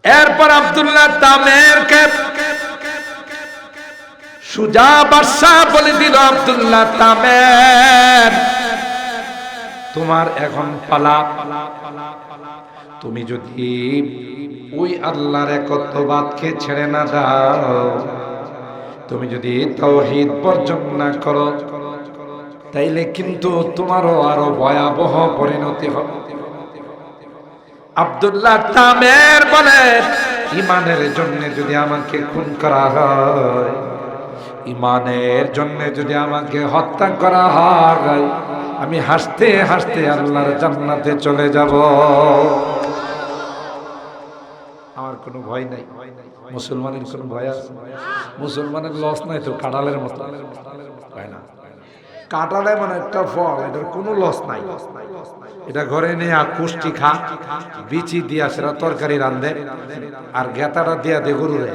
এরপর আব্দুল্লাহ তামেরকে সুজা বাদশাহ বলে দিল, আব্দুল্লাহ তামের, তোমার এখন পালা। তুমি যদি ওই আল্লাহর একত্ববাদকে ছেড়ে না দাও, তুমি যদি তাওহীদ বর্জন না করো, তাইলে কিন্তু তোমারও আরো ভয়াবহ পরিণতি হবে। আব্দুল্লাহ তামের বলে, ইমানের জন্য যদি আমাকে খুন করা হয়, ইমানের জন্য যদি আমাকে হত্যা করা হয়, আমি হাসতে হাসতে আল্লাহর জান্নাতে চলে যাব। আমার কোনো ভয় নাই। মুসলমানের কোনো ভয় আছে? মুসলমানের লস নাই তো, কাঁঠালের মতো হয় না। কাঁঠালে মানে একটা ফল, এটার কোনো লস নাই। এটা ঘরে নিয়ে কুষ্টি খা, বিচি দিয়া সেটা তরকারি রান্ধে, আর গেতাটা দিয়া দে গরুরে,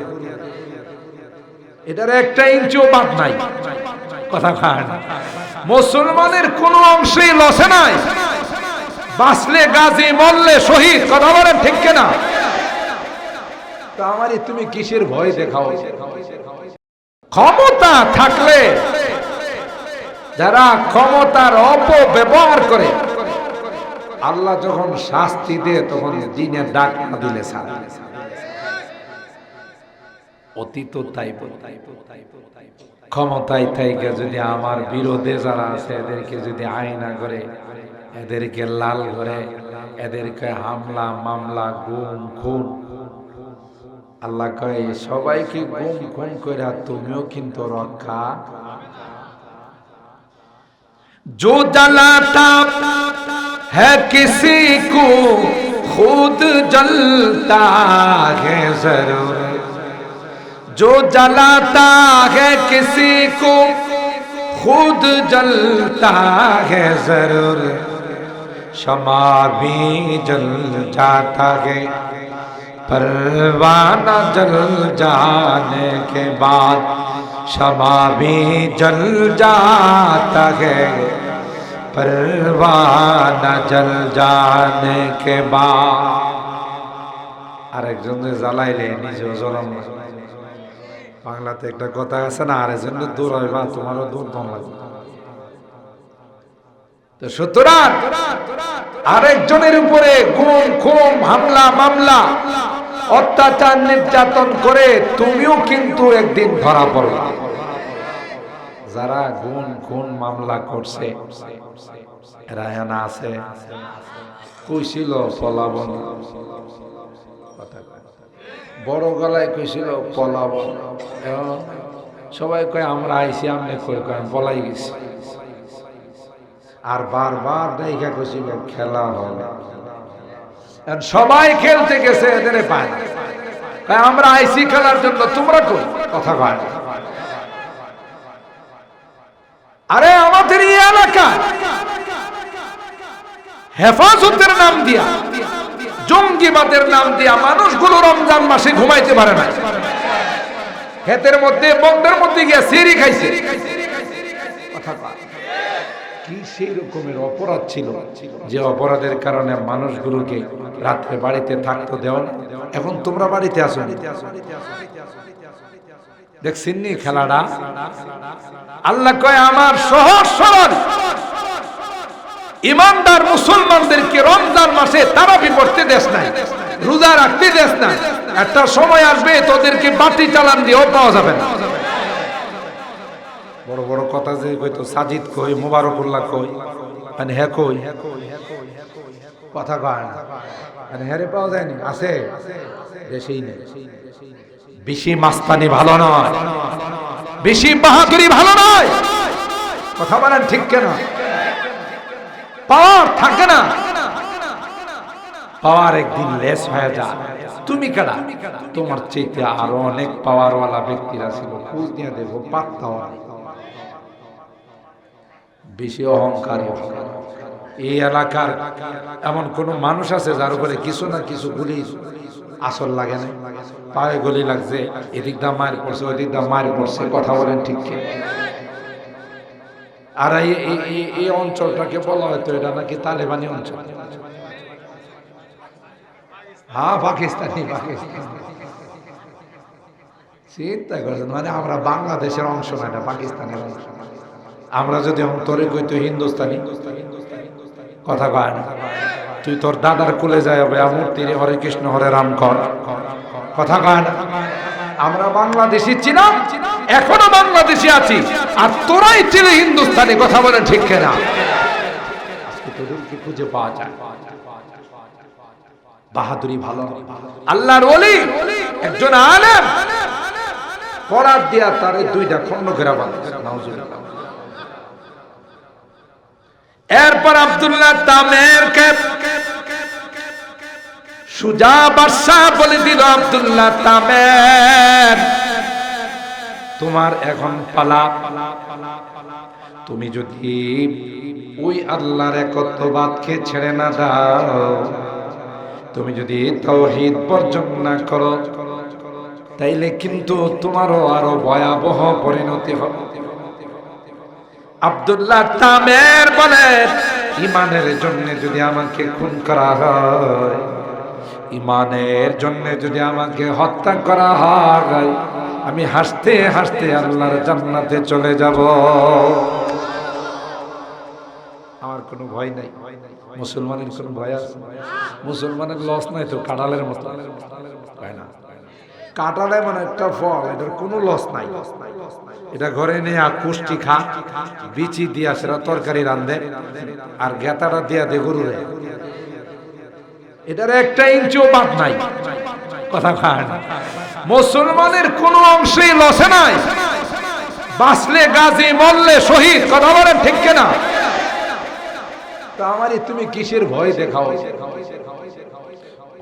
এটার একটা ইঞ্চিও বাদ নাই। কথা খায় না। মুসলমানের কোনো অংশেই লসে নাই। বাঁচলে গাজী, মরলে শহীদ। কথা বলেন ঠিক কিনা? তো আমারই তুমি কিসের ভয় দেখাও? ক্ষমতা থাকলে যারা ক্ষমতার অপব্যবহার করে, আল্লাহ যখন শাস্তি দেয় তখন দিনে ডাক না দিলে ছাড়ে। অতীত তাই ক্ষমতায় থাইকে যদি আমার বিরোধে যারা আছে এদেরকে যদি আয়না করে, এদেরকে লাল করে, এদেরকে হামলা মামলা গুম খুন, আল্লাহ কয় সবাইকে গুম খুন করে তুমিও কিন্তু রক্ষা। जो जलाता है किसी को खुद जलता है जरूर, जो जलाता है किसी को खुद जलता है जरूर, शमा भी जल जाता है परवाना जल जाने के बाद, शमा भी जल जाता है परवाना जल जाने के बाद। আরেকজনে জ্বালাইলে নিজেও জ্বলান না। বাংলাতে একটা কথা আছে না, আরেকজন দৌড়াইবা তোমারও দৌড় লাগবে। তো সুতরাং আরেকজনের উপরে গুম খুন হামলা মামলা অত্যাচার নির্যাতন করে তুমিও কিন্তু একদিন ধরা পড়বা। যারা গুম খুন মামলা করছে রায়না আছে, কইছিল পলাবন, বড় গলায় কইছিল পলাবন। সবাই কয় আমরা আইছি, আমনে কই কয় পলাই গেছি। আর বারবার দেখা কইছিল খেলা হবে, সবাই খেলতে গেছে, এদের পায় না। আমরা আইসি খেলার জন্য, তোমরা কই? কথা কয়। আরে আমাদের এই এলাকা হেফাজতের নাম দিয়া, জঙ্গিবাদের নাম দিয়া মানুষগুলো রমজান মাসে ঘুমাইতে পারে না। ক্ষেতের মধ্যে বন্ধের মধ্যে গিয়া সিঁড়ি খাইছে। কথা কয়। কি সেই রকমের অপরাধ ছিল যে অপরাধের কারণে মানুষগুলোকে রাত্রে বাড়িতে থাকতে দেওয়া। এখন তোমরা বাড়িতে আসো, দেখছেন নি খেলাটা? আল্লাহ কয় আমার সহজ সরল ইমানদার মুসলমানদেরকে রমজান মাসে তারাবি পড়তে দেশ নাই, রোজা রাখতে দেশ নাই। একটা সময় আসবে তোদেরকে বাতি চালান দিয়েও পাওয়া যাবে না। বড় বড় কথা যে কইতো সাজিদ কই, মোবারকুল্লাহ কই, মানে হ্যাঁ কই, কথা কয় না, মানে হ্যারে পাওয়া যায়নি। আছে দেশেই নেই। বেশি মাস্তানি ভালো নয়, বেশি বাহাদুরি ভালো নয়। কথা বলেন ঠিক কেন? পাওয়ার থাকে না, পাওয়ার একদিন লেস হয়ে যায়। তুমি কেডা? তোমার চাইতে আরো অনেক পাওয়ারওয়ালা ব্যক্তিরা ছিল, খোঁজ নিয়ে দেখো পাত্তাও নাই। বেশি অহংকারী। এই এলাকার এমন কোন মানুষ আছে যার উপরে কিছু না কিছু গুলি আসল লাগে না? পায়ে গুলি লাগছে, এদিক দা মার পড়ছে, ওদিক দা মার পড়ছে। কথা বলেন ঠিক কি? আর এই অঞ্চলটাকে বলা হয়তো এটা নাকি তালেবানি অঞ্চল। হ্যাঁ পাকিস্তানি চিন্তা করছেন, মানে আমরা বাংলাদেশের অংশ না, এটা পাকিস্তানের অংশ। আমরা যদি অন্তরে কইতো হিন্দুস্তানি, কথা কয় না। তুই তোর দাদার কুলে যায় মূর্তি হরে কৃষ্ণ হরে রাম কর, কথা কয় না। আমরা বাংলাদেশি ছিলাম, এখনো বাংলাদেশি আছি, আর তোরাই ছিল হিন্দুস্তানি, কথা বলেন ঠিক কিনা? আজকে তোদেরকে খুঁজে পাওয়া যায়। বাহাদুরি ভালো, আল্লাহর ওলি একজন আলেম করার দিয়া তারে দুইটা খন্ড ঘেরা বাঁধছে, নাউজুবিল্লাহ। এরপর আব্দুল্লাহ তামেরকে সুজা বাদশা বলে দিল, আব্দুল্লাহ তামের তোমার এখন পালা। তুমি যদি ওই আল্লাহর একত্ববাদকে ছেড়ে না দাও, তুমি যদি তাওহীদ বর্জন না করো, তাইলে কিন্তু তোমারও আরো ভয়াবহ পরিণতি হবে। আব্দুল্লাহ তামের বলে, ইমানের জন্য যদি আমাকে খুন করা হয়, ইমানের জন্য যদি আমাকে হত্যা করা হয়, আমি হাসতে হাসতে আল্লাহর জান্নাতে চলে যাব। আমার কোনো ভয় নাই। মুসলমানের কোনো ভয় আছে? মুসলমানের লস নাই তো, কাঁঠালের মতো, তাই না? কাঁঠালে মানে একটা ফল, এটার কোনো লস নাই। এটা ঘরে নিয়ে কুষ্টি খা, বিচি দিয়া সেটা তরকারি রান্ধে, আর গেতাটা দিয়া দে গরুরে, এটার একটা ইঞ্চিও বাদ নাই, কথা খায় না। মুসলমানের কোনো অংশেই লসে নাই, বাঁচলে গাজী, মরলে শহীদ, কথা বলেন ঠিক কিনা? তা আমারই তুমি কিসের ভয় দেখাও?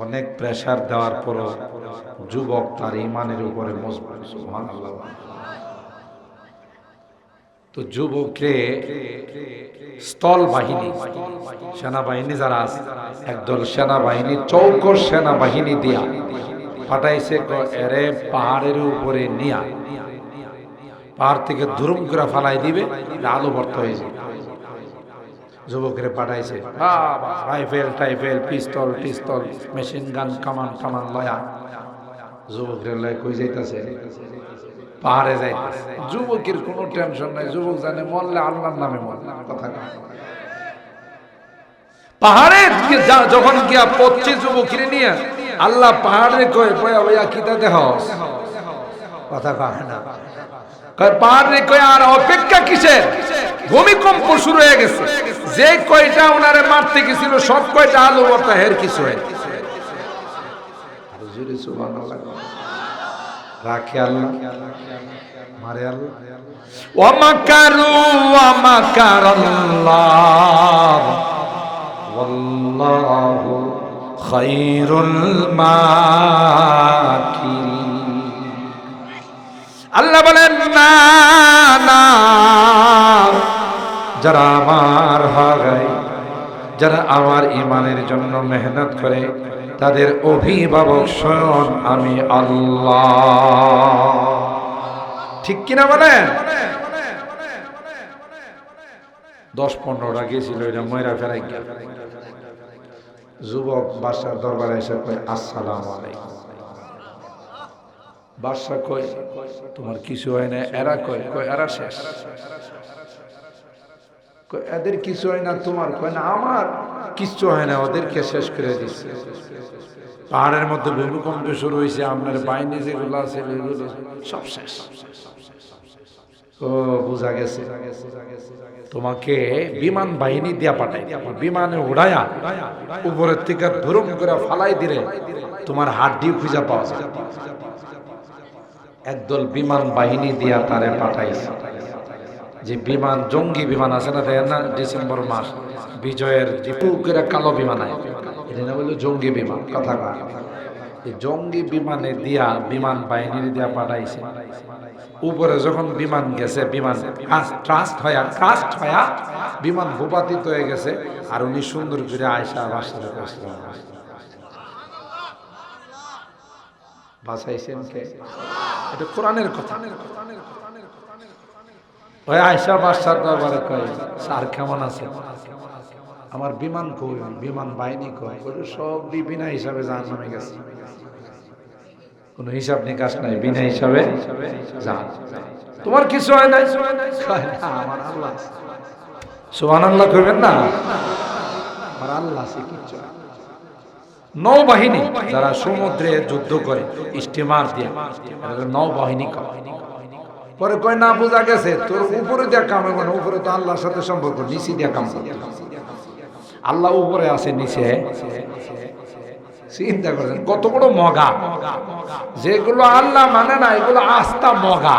অনেক প্রেসার দেওয়ার পর যুবক তার ইমানের উপরে মজবুত, সুবহানাল্লাহ। তো যুবকরে স্থল বাহিনী, সেনাবাহিনী যারা আছে, একদল সেনাবাহিনী, চৌকস সেনাবাহিনী দিয়া পাঠাইছে, এরে পাহাড়ের উপরে নিয়া পাহাড় থেকে ধুরুম করে ফালাই দিবে, আলো বর্ত হয়ে যাবে। যুবকরে পাঠাইছে, রাইফেল টাইফেল, পিস্তল টিস্তল, মেশিন গান, কামান কামান লয়া যুবকরে লয় কই যাইতেছে? পাহাড়ে যাইতেছে। যুবকের কোনো টেনশন নাই, যুবক জানে মরলে আল্লাহর নামে মরলে, কথা না। পাহাড়ে যখন গিয়া পড়ছে যুবকরে নিয়ে, আল্লাহ পাহাড়ে কয় বয়া বয়া কিতা দেহ, কথা কয় না। পাহাড়ে কয় আর অপেক্ষা কিসের? ভূমিকম্প শুরু হয়ে গেছে। যে কয়টা ওনারে মারতে গেছিল সব কয়টা আলু ভর্তা, হের কিছু হয় রাখে আল্লাহ, মারে আল্লাহ। ওয়া মাকারু ওয়া মাকারাল্লাহ ওয়াল্লাহু খায়রুল মাকিরিন। আল্লাহ বলেন, না না, যারা আমার হয়, যারা আমার ইমানের জন্য মেহনত করে, তাদের অভিভাবক স্বয়ং আমি আল্লাহ। ঠিক কিনা বলেন? 10-15টা গেছিল, এটা ময়রা ফেরাই গেল। যুবক বাদশার দরবারে এসে কয়, আসসালামু আলাইকুম। বাদশা কয়, তোমার কিছু হয় না? এরা কয় এরা শেষ। এদের কিছু হয় না, তোমার? কয় না, আমার কিছু হয় না, ওদেরকে শেষ করে দিচ্ছে। পাহাড়ের মধ্যে ভূমিকম্প শুরু হয়েছে, আপনার বাহিনী যেগুলো আছে সব শেষ। ও বুঝা গেছে, তোমাকে বিমান বাহিনী দিয়া পাঠাই, বিমানে উড়াইয়া উপরের থেকে ধরুম করে ফালাই দিলে তোমার হাড্ডি খুঁজা পাওয়া যায়। একদল বিমান বাহিনী দিয়া তারে পাঠাইছে। যে বিমান, জঙ্গি বিমান আছে না, দেখেন না, ডিসেম্বর মাস বিজয়ের পুকুরে কালো বিমান হয়, এটা না বললো জঙ্গি বিমান, কথা কয়। এই জঙ্গি বিমানে দিয়া, বিমান বাহিনীর দিয়া পাঠাইছে। উপরে যখন বিমান গেছে, বিমান ট্রাস্ট হয়া বিমান ভূপাতিত হয়ে গেছে, আর উনি সুন্দর করে আয়সা বাঁচাইছেন কে? এটা কোরআনের কথা। ওই আয়সা বাদশার দরবারে কয়, স্যার কেমন আছে? আমার বিমান কই, বিমান বাহিনী কই, সব বিনা হিসাবে জাহান্নামে গেছে, কোনো হিসাব নিকাশ নাই, বিনা হিসাবে জাহান। তোমার কিছু হয় নাই? আমার আল্লাহ। সুবহানাল্লাহ কইবেন না? আমার আল্লাহ আছে, কিচ্ছু হয়। নৌবাহিনী যারা সমুদ্রে যুদ্ধ করে স্টিমার দিয়ে, নৌবাহিনী কয়। পরে কয় না, বোঝা গেছে তোর উপরে দিয়ে কাম হবে না, উপরে তো আল্লাহর সাথে সম্পর্ক, নিচে দিয়ে কাম করতে। আল্লাহ উপরে আছে, নিচে। চিন্তা করেন কত বড় মগা, যেগুলো আল্লাহ মানে না, এগুলো আস্থা মগা।